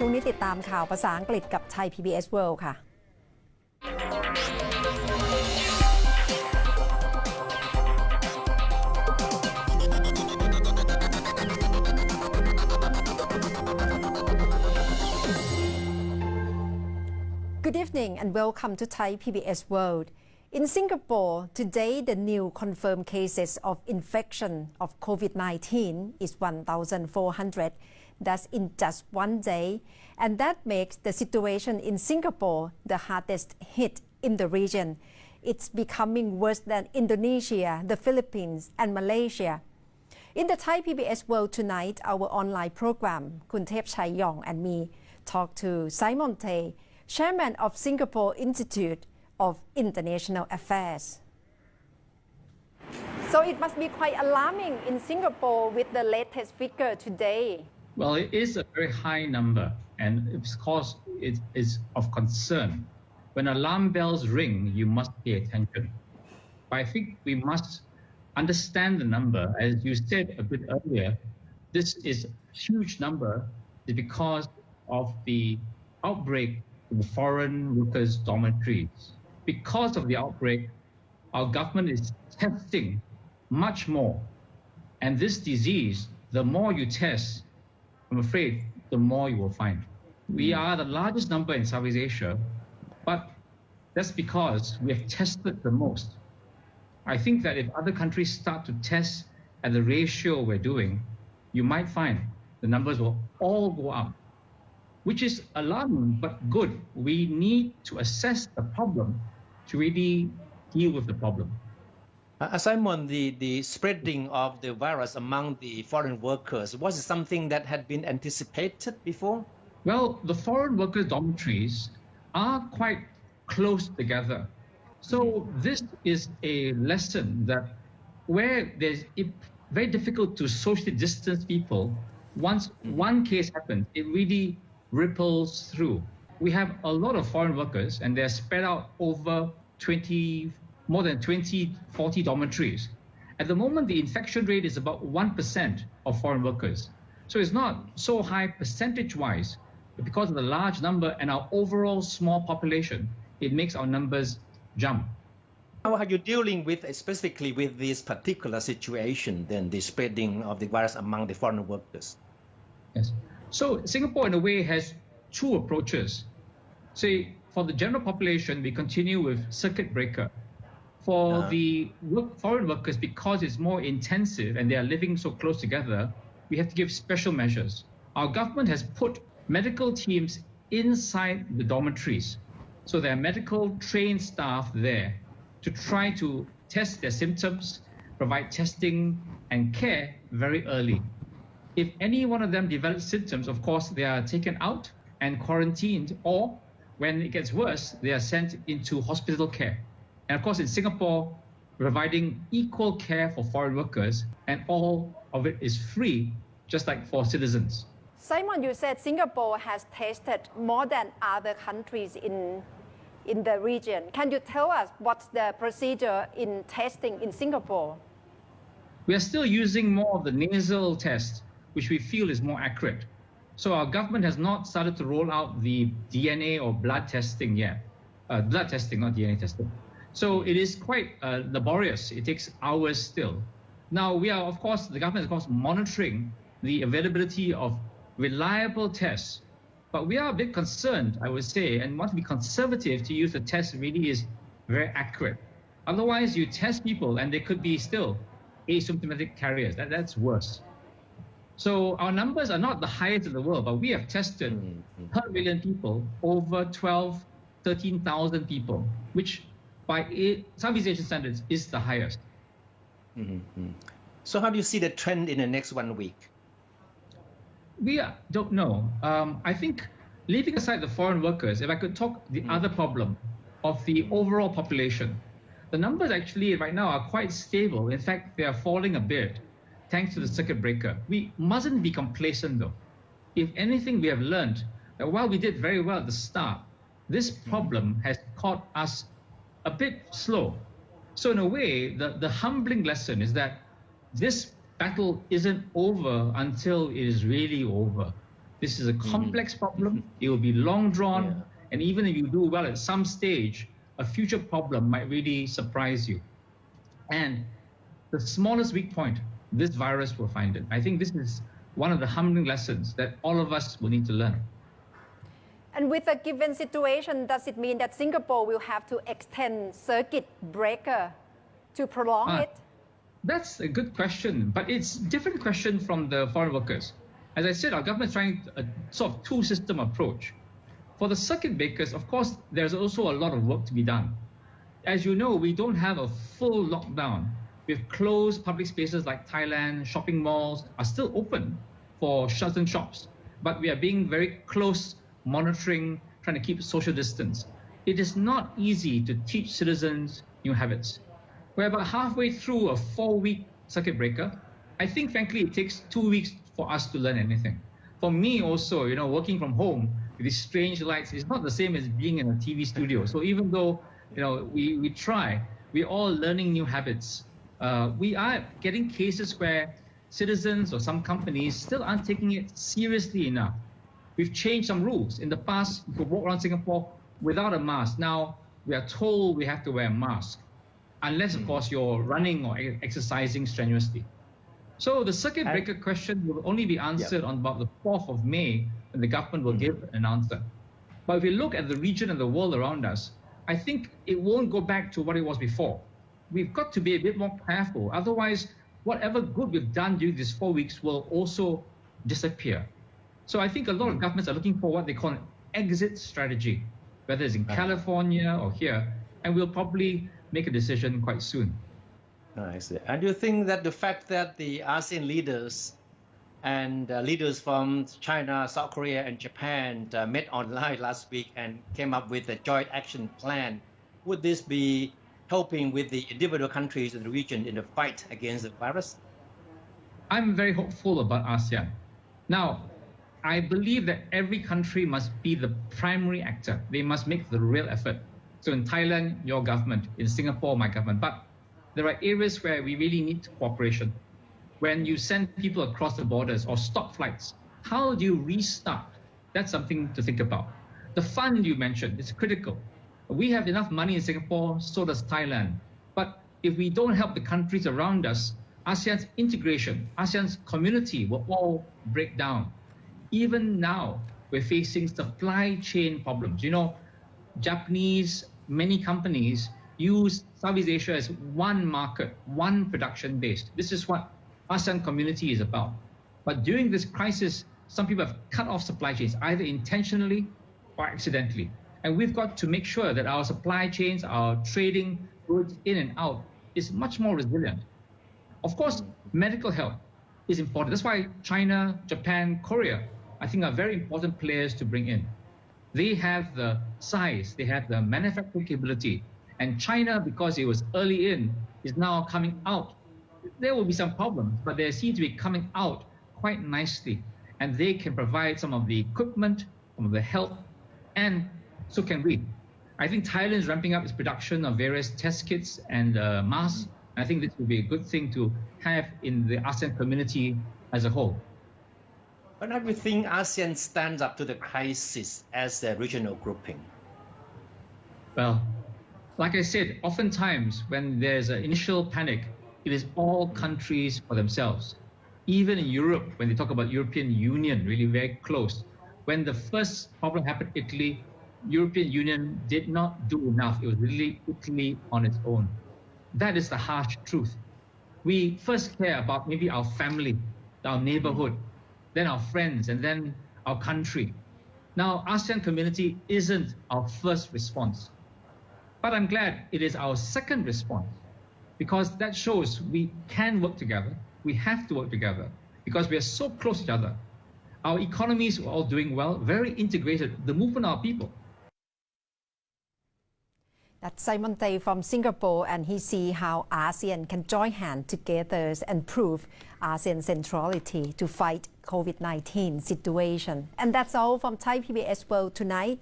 ช่วงนี้ติดตามข่าวภาษาอังกฤษกับไทย PBS World ค่ะ Good evening and welcome to Thai PBS World. In Singapore, today the new confirmed cases of infection of COVID-19 is 1,400. That's in just one day, and that makes the situation in Singapore the hardest hit in the region. It's becoming worse than Indonesia, the Philippines, and Malaysia. In the Thai PBS World tonight, our online program, Kun Thep Chai Yong and me talk to Simon Tay, Chairman of Singapore Institute of International Affairs. So it must be quite alarming in Singapore with the latest figure today. Well, it is a very high number, and of course it is of concern. When alarm bells ring, you must pay attention. But I think we must understand the number. As you said a bit earlier, this is a huge number because of the outbreak in the foreign workers' dormitories. Because of the outbreak, our government is testing much more. And this disease, the more you test, I'm afraid, the more you will find. We are the largest number in Southeast Asia, but that's because we have tested the most. I think that if other countries start to test at the ratio we're doing, you might find the numbers will all go up, which is alarming but good. We need to assess the problem to really deal with the problem. Simon, the spreading of the virus among the foreign workers, was it something that had been anticipated before? Well, the foreign workers' dormitories are quite close together. So this is a lesson that where it's very difficult to socially distance people, once one case happens, it really ripples through. We have a lot of foreign workers and they're spread out over more than 40 dormitories. At the moment, the infection rate is about 1% of foreign workers. So it's not so high percentage-wise, but because of the large number and our overall small population, it makes our numbers jump. How are you dealing with, specifically with this particular situation, then the spreading of the virus among the foreign workers? Yes. So Singapore, in a way, has two approaches. Say, for the general population, we continue with circuit breaker. For the foreign workers, because it's more intensive and they are living so close together, we have to give special measures. Our government has put medical teams inside the dormitories. So there are medical trained staff there to try to test their symptoms, provide testing and care very early. If any one of them develops symptoms, of course, they are taken out and quarantined, or when it gets worse, they are sent into hospital care. And of course, in Singapore, providing equal care for foreign workers, and all of it is free, just like for citizens. Simon, you said Singapore has tested more than other countries in the region. Can you tell us what's the procedure in testing in Singapore? We are still using more of the nasal test, which we feel is more accurate. So our government has not started to roll out the DNA or blood testing yet. Blood testing, not DNA testing. So it is quite laborious. It takes hours still. Now we are, of course, the government is of course monitoring the availability of reliable tests. But we are a bit concerned, I would say, and want to be conservative to use the test really is very accurate. Otherwise, you test people and they could be still asymptomatic carriers. That's worse. So our numbers are not the highest in the world, but we have tested per million people over 13,000 people, which by Southeast Asian standards is the highest. So how do you see the trend in the next 1 week? We don't know. I think leaving aside the foreign workers, if I could talk the other problem of the overall population, the numbers actually right now are quite stable. In fact, they are falling a bit thanks to the circuit breaker. We mustn't be complacent though. If anything, we have learned that while we did very well at the start, this problem has caught us a bit slow. So in a way, the humbling lesson is that this battle isn't over until it is really over. This is a complex problem. It will be long drawn. And even if you do well at some stage, a future problem might really surprise you. And the smallest weak point, this virus will find it. I think this is one of the humbling lessons that all of us will need to learn. And with a given situation, does it mean that Singapore will have to extend circuit breaker to prolong it? That's a good question, but it's a different question from the foreign workers. As I said, our government is trying a sort of two-system approach. For the circuit breakers, of course, there's also a lot of work to be done. As you know, we don't have a full lockdown. We've closed public spaces like Thailand, shopping malls are still open for certain shops, but we are being very close, monitoring, trying to keep social distance. It is not easy to teach citizens new habits. We're about halfway through a 4-week circuit breaker. I think, frankly, it takes 2 weeks for us to learn anything. For me also, working from home with these strange lights is not the same as being in a TV studio. So even though, we try, we're all learning new habits. We are getting cases where citizens or some companies still aren't taking it seriously enough. We've changed some rules. In the past, you could walk around Singapore without a mask. Now, we are told we have to wear a mask, unless, of course, you're running or exercising strenuously. So the circuit breaker question will only be answered on about the 4th of May, when the government will give an answer. But if we look at the region and the world around us, I think it won't go back to what it was before. We've got to be a bit more careful. Otherwise, whatever good we've done during these 4 weeks will also disappear. So I think a lot of governments are looking for what they call an exit strategy, whether it's in California or here, and we'll probably make a decision quite soon. I see. And do you think that the fact that the ASEAN leaders and leaders from China, South Korea, and Japan met online last week and came up with a joint action plan, would this be helping with the individual countries in the region in the fight against the virus? I'm very hopeful about ASEAN. Now, I believe that every country must be the primary actor. They must make the real effort. So in Thailand, your government. In Singapore, my government. But there are areas where we really need cooperation. When you send people across the borders or stop flights, how do you restart? That's something to think about. The fund you mentioned is critical. We have enough money in Singapore, so does Thailand. But if we don't help the countries around us, ASEAN's integration, ASEAN's community will all break down. Even now, we're facing supply chain problems. Japanese, many companies use Southeast Asia as one market, one production base. This is what ASEAN community is about. But during this crisis, some people have cut off supply chains, either intentionally or accidentally. And we've got to make sure that our supply chains, our trading goods in and out is much more resilient. Of course, medical health is important. That's why China, Japan, Korea, I think are very important players to bring in. They have the size, they have the manufacturing capability. And China, because it was early in, is now coming out. There will be some problems, but they seem to be coming out quite nicely. And they can provide some of the equipment, some of the help, and so can we. I think Thailand is ramping up its production of various test kits and masks. I think this would be a good thing to have in the ASEAN community as a whole. But how do you think ASEAN stands up to the crisis as a regional grouping? Well, like I said, oftentimes when there's an initial panic, it is all countries for themselves. Even in Europe, when they talk about European Union, really very close, when the first problem happened in Italy, European Union did not do enough. It was really Italy on its own. That is the harsh truth. We first care about maybe our family, our neighborhood, then our friends, and then our country. Now, ASEAN community isn't our first response. But I'm glad it is our second response, because that shows we can work together. We have to work together because we are so close to each other. Our economies are all doing well, very integrated, the movement of our people. That's Simon Tay from Singapore, and he sees how ASEAN can join hands together and prove ASEAN centrality to fight COVID-19 situation. And that's all from Thai PBS World tonight.